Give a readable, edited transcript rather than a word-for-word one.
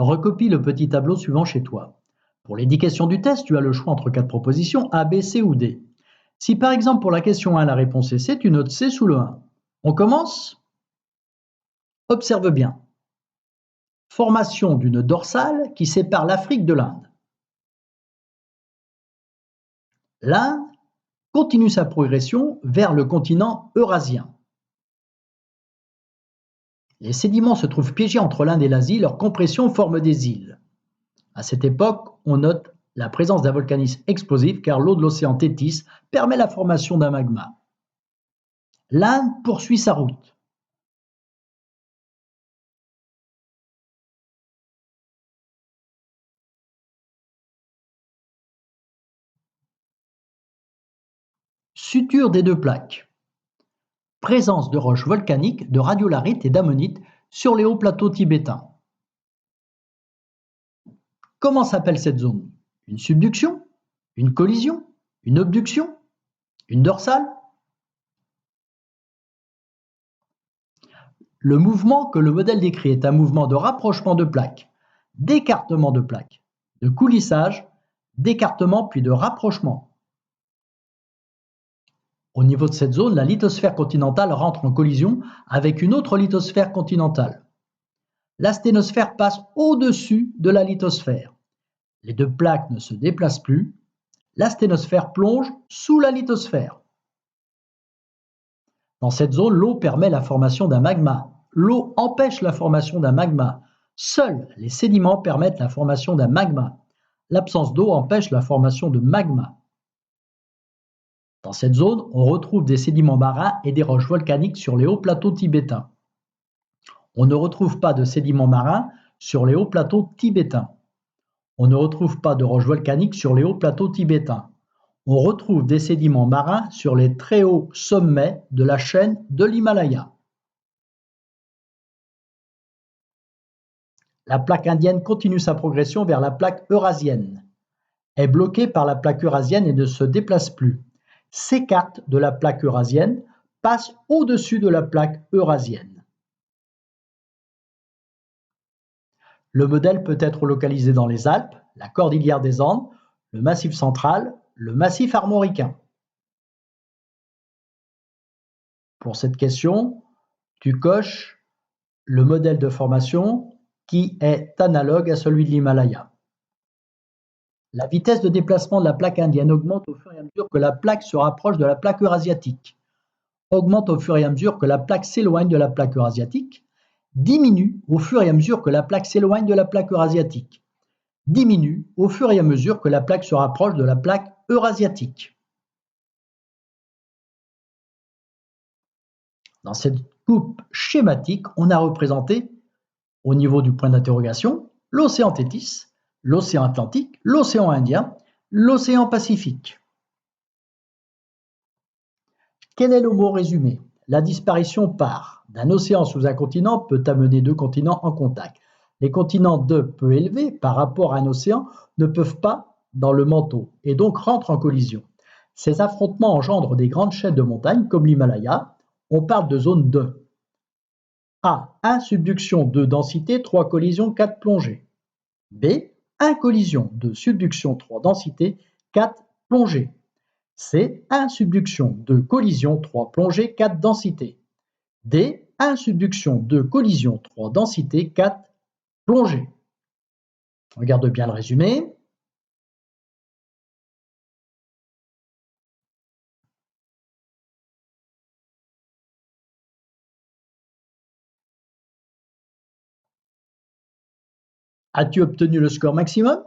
Recopie le petit tableau suivant chez toi. Pour les 10 questions du test, tu as le choix entre 4 propositions A, B, C ou D. Si par exemple pour la question 1, la réponse est C, tu notes C sous le 1. On commence? Observe bien. Formation d'une dorsale qui sépare l'Afrique de l'Inde. L'Inde continue sa progression vers le continent eurasien. Les sédiments se trouvent piégés entre l'Inde et l'Asie, leur compression forme des îles. À cette époque, on note la présence d'un volcanisme explosif car l'eau de l'océan Téthys permet la formation d'un magma. L'Inde poursuit sa route. Suture des deux plaques. Présence de roches volcaniques, de radiolarites et d'ammonites sur les hauts plateaux tibétains. Comment s'appelle cette zone? Une subduction? Une collision? Une obduction? Une dorsale? Le mouvement que le modèle décrit est un mouvement de rapprochement de plaques, d'écartement de plaques, de coulissage, d'écartement puis de rapprochement. Au niveau de cette zone, la lithosphère continentale rentre en collision avec une autre lithosphère continentale. L'asténosphère passe au-dessus de la lithosphère. Les deux plaques ne se déplacent plus. L'asténosphère plonge sous la lithosphère. Dans cette zone, l'eau permet la formation d'un magma. L'eau empêche la formation d'un magma. Seuls les sédiments permettent la formation d'un magma. L'absence d'eau empêche la formation de magma. Dans cette zone, on retrouve des sédiments marins et des roches volcaniques sur les hauts plateaux tibétains. On ne retrouve pas de sédiments marins sur les hauts plateaux tibétains. On ne retrouve pas de roches volcaniques sur les hauts plateaux tibétains. On retrouve des sédiments marins sur les très hauts sommets de la chaîne de l'Himalaya. La plaque indienne continue sa progression vers la plaque eurasienne. Est bloquée par la plaque eurasienne et ne se déplace plus. S'écarte de la plaque eurasienne, passe au-dessus de la plaque eurasienne. Le modèle peut être localisé dans les Alpes, la cordillère des Andes, le Massif central, le Massif armoricain. Pour cette question, tu coches le modèle de formation qui est analogue à celui de l'Himalaya. La vitesse de déplacement de la plaque indienne augmente au fur et à mesure que la plaque se rapproche de la plaque eurasiatique, augmente au fur et à mesure que la plaque s'éloigne de la plaque eurasiatique, diminue au fur et à mesure que la plaque s'éloigne de la plaque eurasiatique, diminue au fur et à mesure que la plaque se rapproche de la plaque eurasiatique. Dans cette coupe schématique, on a représenté, au niveau du point d'interrogation, l'océan Téthys, l'océan Atlantique, l'océan Indien, l'océan Pacifique. Quel est le mot résumé? La disparition par d'un océan sous un continent peut amener deux continents en contact. Les continents de peu élevés par rapport à un océan ne peuvent pas dans le manteau et donc rentrent en collision. Ces affrontements engendrent des grandes chaînes de montagnes comme l'Himalaya. On parle de zone 2. A. 1 subduction, 2 densité, 3 collisions, 4 plongées. B. 1 collision, 2 subduction, 3 densité, 4 plongées. C. 1 subduction, 2 collisions, 3 plongées, 4 densité. D. 1 subduction, 2 collisions, 3 densité, 4 plongées. Regarde bien le résumé. As-tu obtenu le score maximum?